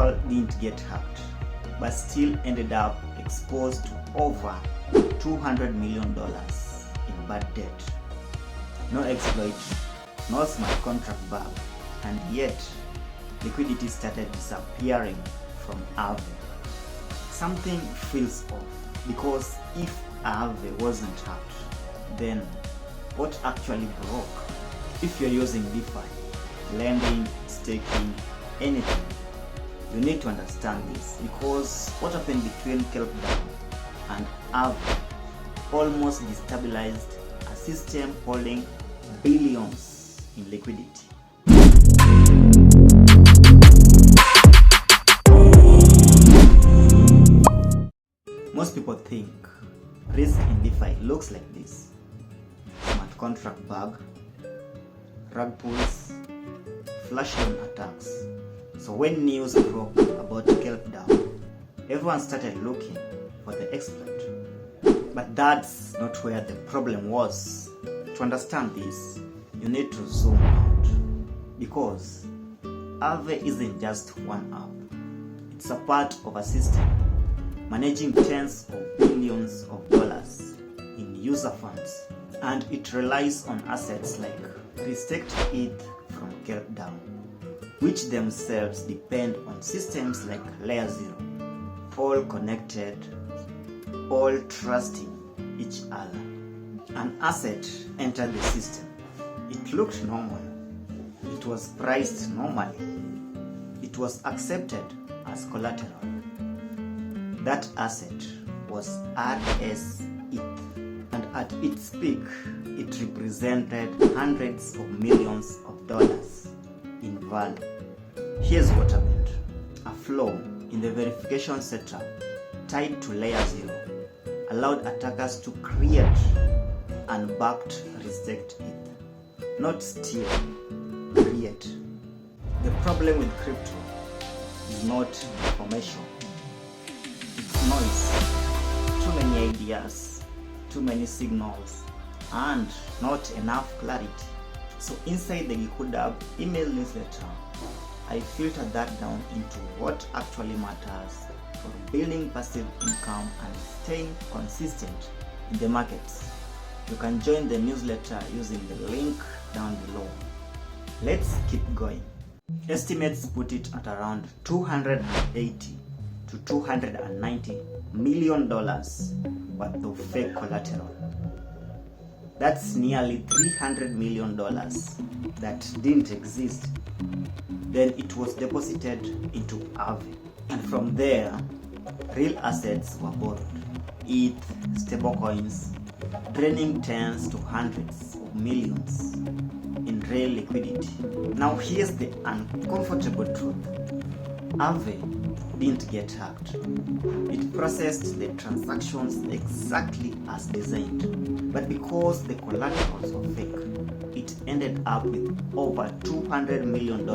collateral didn't get hacked, but still ended up exposed to over $200 million in bad debt. No exploit, no smart contract bug, and yet liquidity started disappearing from Aave. Something feels off, because if Aave wasn't hacked, then what actually broke? If you're using DeFi, lending, staking, anything, you need to understand this, because what happened between Kelp DAO and Aave almost destabilized a system holding billions in liquidity. Most people think risk in DeFi looks like this: smart contract bug, rug pulls, flash loan attacks. So when news broke about Kelp DAO, everyone started looking for the exploit. But that's not where the problem was. To understand this, you need to zoom out, because Aave isn't just one app. It's a part of a system managing tens of billions of dollars in user funds, and it relies on assets like rsETH from Kelp DAO, which themselves depend on systems like LayerZero, all connected, all trusting each other. An asset entered the system. It looked normal. It was priced normally. It was accepted as collateral. That asset was rsETH, and at its peak, it represented hundreds of millions of dollars in value. Here's what happened. A flaw in the verification setup tied to LayerZero allowed attackers to create unbacked rsETH, not steal, create. The problem with crypto is not information, it's noise. Too many ideas, too many signals, and not enough clarity. So inside the GekoodHub email newsletter, I filtered that down into what actually matters for building passive income and staying consistent in the markets. You can join the newsletter using the link down below. Let's keep going. Estimates put it at around $280 to $290 million worth of fake collateral. That's nearly $300 million that didn't exist. Then it was deposited into Aave, and from there, real assets were borrowed, ETH, stablecoins, draining tens to hundreds of millions in real liquidity. Now here's the uncomfortable truth. Aave didn't get hacked. It processed the transactions exactly as designed, but because the collaterals were fake, it ended up with over $200 million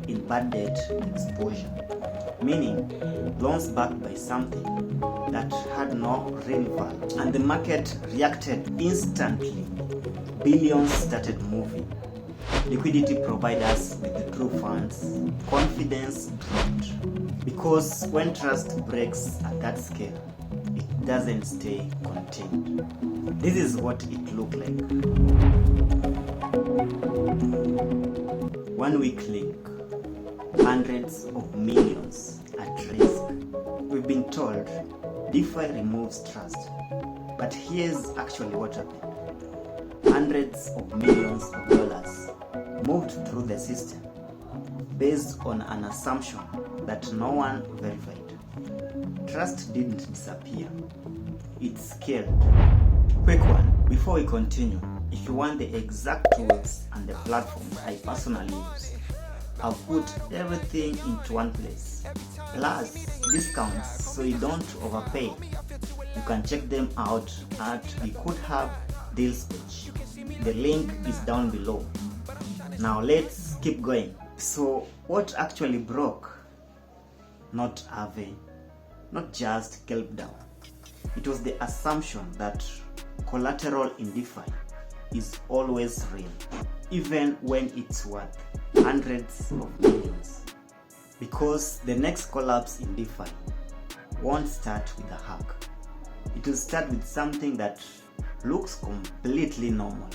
in bad debt exposure, meaning loans backed by something that had no real value. And the market reacted instantly. Billions started moving. Liquidity providers withdrew funds. Confidence dropped. Because when trust breaks at that scale, it doesn't stay contained. This is what it looked like. 1 week link, hundreds of millions at risk. We've been told DeFi removes trust, but here's actually what happened. Hundreds of millions of dollars moved through the system based on an assumption that no one verified. Trust didn't disappear, it scaled. Quick one, before we continue, if you want the exact tools and the platforms I personally use, I've put everything into one place, plus discounts so you don't overpay. You can check them out at the GekoodHub deals page. The link is down below. Now let's keep going. So what actually broke? Not Aave, not just Kelp DAO. It was the assumption that collateral in DeFi is always real, even when it's worth hundreds of millions. Because the next collapse in DeFi won't start with a hack. It will start with something that looks completely normal.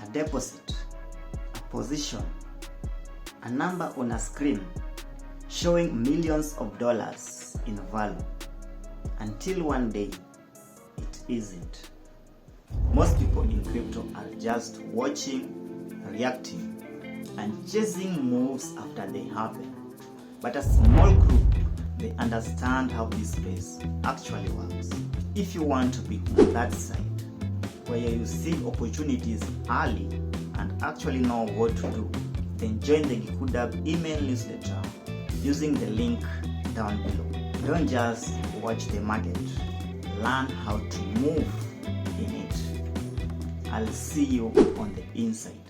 A deposit, a position, a number on a screen showing millions of dollars in value, until one day it isn't. Most people in crypto are just watching, reacting, and chasing moves after they happen. But a small group, they understand how this space actually works. If you want to be on that side, where you see opportunities early and actually know what to do, then join the GekoodHub email newsletter using the link down below. Don't just watch the market, learn how to move in it. I'll see you on the inside.